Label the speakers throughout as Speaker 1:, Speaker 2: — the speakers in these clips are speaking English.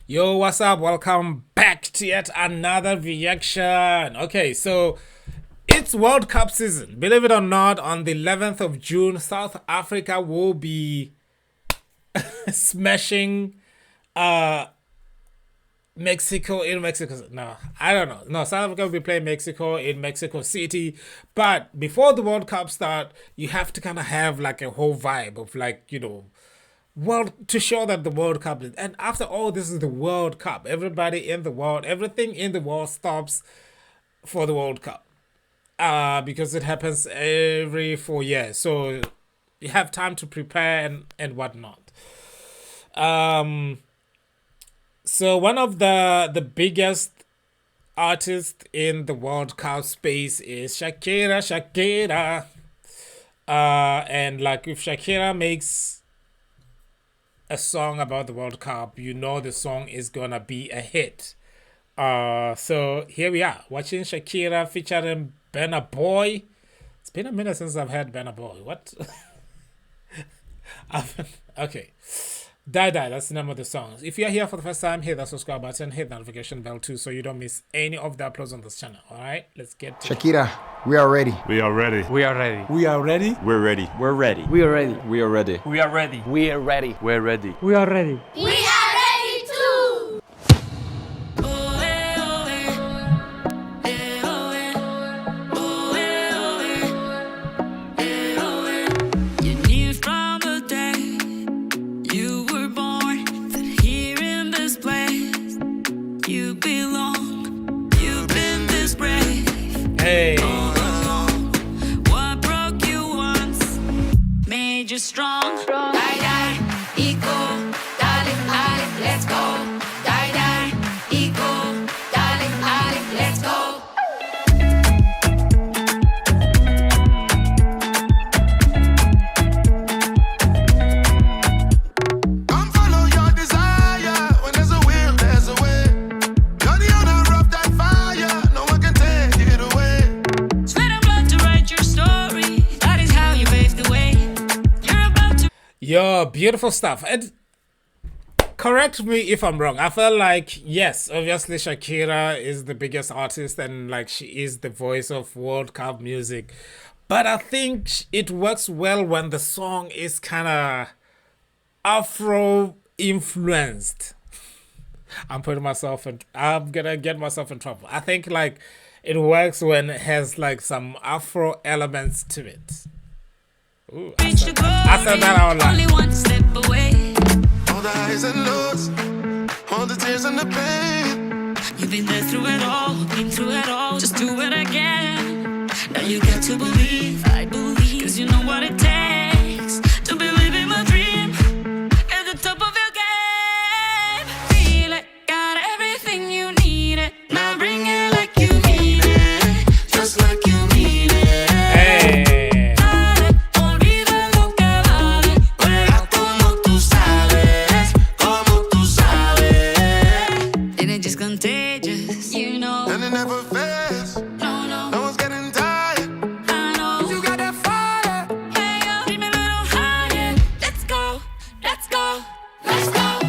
Speaker 1: Yo, what's up? Welcome back to yet another reaction. Okay, so it's World Cup season. Believe it or not, on the 11th of June, South Africa will be smashing Mexico in Mexico. No, I don't know. No, South Africa will be playing Mexico in Mexico City. But before the World Cup start, you have to kind of have like a whole vibe of world to show that the World Cup is, and after all, this is the World Cup. Everybody in the world, everything in the world stops for the World Cup. Because it happens every 4 years. So you have time to prepare and whatnot. So one of the biggest artists in the World Cup space is Shakira. And like if Shakira makes a song about the World Cup, you know the song is gonna be a hit. So here we are watching Shakira featuring Burna Boy. It's been a minute since I've heard Burna Boy. What? Okay. Die, that's the name of the song. If you're here for the first time, hit that subscribe button, hit the notification bell too, so you don't miss any of the uploads on this channel. All right, let's get to
Speaker 2: Shakira, we are ready.
Speaker 3: We are ready.
Speaker 4: We are ready.
Speaker 5: We are ready.
Speaker 3: We're ready.
Speaker 5: We're ready.
Speaker 4: We are ready.
Speaker 5: We are ready.
Speaker 4: We are ready.
Speaker 5: We are ready.
Speaker 3: We're ready.
Speaker 4: We are ready.
Speaker 6: We are ready too!
Speaker 7: You knew from the day you were born that here in this place you belong. You've been this brave
Speaker 1: Hey.
Speaker 7: all along. What broke you once made you strong.
Speaker 6: Die, die, eco, darling, darling, let's go. Die, die, eco, darling, darling, let's go.
Speaker 8: Come follow your desire. When there's a will, there's a way. You're the owner of that fire. No one can take it away.
Speaker 7: Sweat and blood to write your story. That is how you paved the way. You're about to
Speaker 1: Yo, beautiful stuff. And correct me if I'm wrong. I feel like, yes, obviously Shakira is the biggest artist and like she is the voice of World Cup music. But I think it works well when the song is kind of Afro influenced. I'm gonna get myself in trouble. I think like it works when it has like some Afro elements to it. Ooh,
Speaker 7: reach the glory.
Speaker 1: I said that out loud.
Speaker 7: Only one step away.
Speaker 8: All the highs and lows, all the tears and the pain.
Speaker 7: You've been there through it all, been through it all. Just do it again. Now you got to believe, I believe. Cause you know what it takes to believe in my dream. At the top of your game. Feel it, got everything you need it. Now bring it like you mean it.
Speaker 8: Just like you mean it.
Speaker 1: Hey.
Speaker 7: Olvida lo que vale.
Speaker 8: Juega como tú sabes, como tú sabes.
Speaker 7: And it's just contagious, you know.
Speaker 8: And it never fails.
Speaker 7: No,
Speaker 8: No one's getting tired.
Speaker 7: I know.
Speaker 8: You got that fire.
Speaker 7: Hey, yo, dream a little higher. Let's go, let's go, let's go.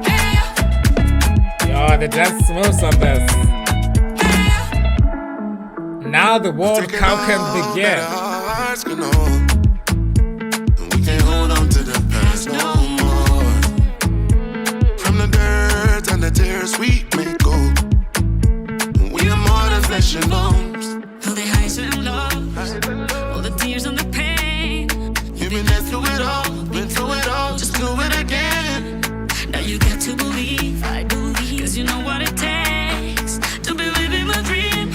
Speaker 7: Hey,
Speaker 1: Yo, the dance moves on this.
Speaker 7: hey,
Speaker 1: Now the World
Speaker 8: Take it
Speaker 1: Cup
Speaker 8: all
Speaker 1: can
Speaker 8: that
Speaker 1: begin.
Speaker 8: our hearts can hold. And we can't hold on to the past no more. From the dirt and the tears we may go. We are more than flesh and bones.
Speaker 7: all the highs and lows, all the tears and the pain.
Speaker 8: You've been there through it all, been through it all. Just do it again.
Speaker 7: Now you got to believe, I believe. Cause you know what it takes to believe in my dream.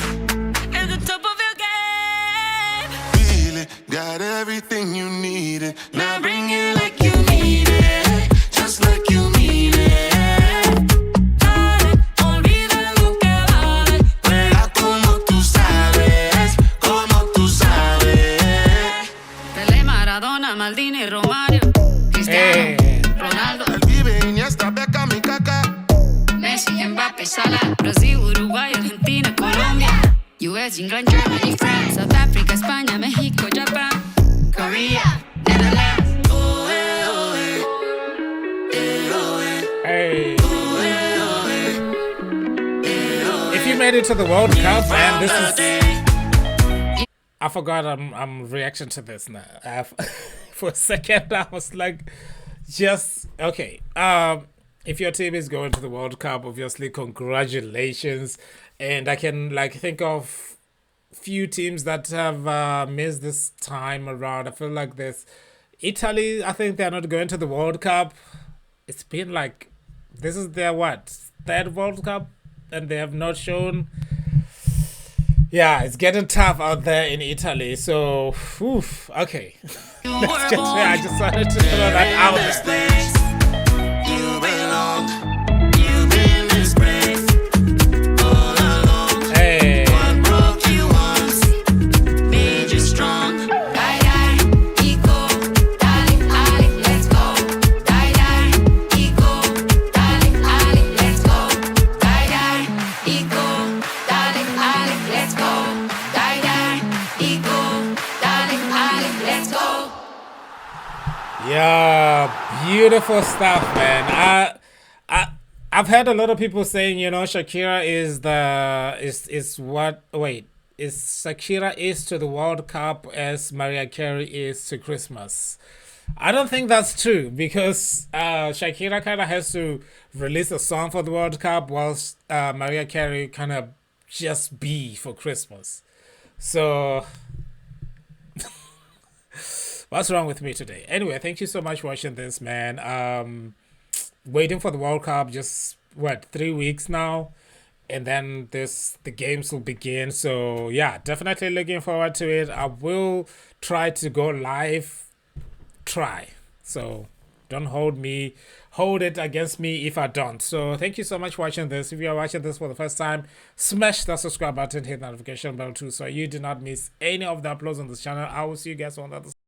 Speaker 7: At the top of your game.
Speaker 8: Feel it, got everything you needed. Now bring it like you need it, just like you mean it.
Speaker 7: Dale, olvida lo que vale.
Speaker 8: Juega como tú sabes, como tú sabes.
Speaker 7: Pelé, Maradona, Maldini, Romario, Cristiano,
Speaker 1: Hey.
Speaker 7: Ronaldo,
Speaker 8: El vive Iniesta, Beckham y Kaká.
Speaker 7: Messi, Mbappé, Salah, Brasil, Uruguay, Argentina, Colombia, US, England, Germany, France, South Africa, España, México, Japan, Korea, Netherlands. Oh, eh, oh, eh.
Speaker 1: made it to the World Cup, man. This is. I forgot I'm reacting to this now. For a second, I was like, just okay. If your team is going to the World Cup, obviously congratulations. And I can like think of few teams that have missed this time around. I feel like this Italy. I think they're not going to the World Cup. It's been like this is their what third World Cup, and they have not shown. Yeah, it's getting tough out there in Italy. So, oof, okay. I just wanted to throw that out there.
Speaker 8: You belong. You've been disgraced all along.
Speaker 1: Hey.
Speaker 8: What broke you once
Speaker 7: Made you strong.
Speaker 6: Die, die, Iko, darling, Ali, let's go. Die, die, Iko, darling, Ali, let's go. Die, die, Iko, darling, Ali, let's go. Die, die, Iko, darling, Ali, let's go.
Speaker 1: Yeah, beautiful stuff, man. I've heard a lot of people saying, you know, Shakira is what? Wait, is Shakira is to the World Cup as Mariah Carey is to Christmas? I don't think that's true because Shakira kind of has to release a song for the World Cup, whilst Mariah Carey kind of just be for Christmas. So. What's wrong with me today? Anyway, thank you so much for watching this, man. Waiting for the World Cup, just what 3 weeks now, and then the games will begin. So yeah, definitely looking forward to it. I will try to go live. So don't hold it against me if I don't. So thank you so much for watching this. If you are watching this for the first time, smash that subscribe button, hit the notification bell too, so you do not miss any of the uploads on this channel. I will see you guys on the other side.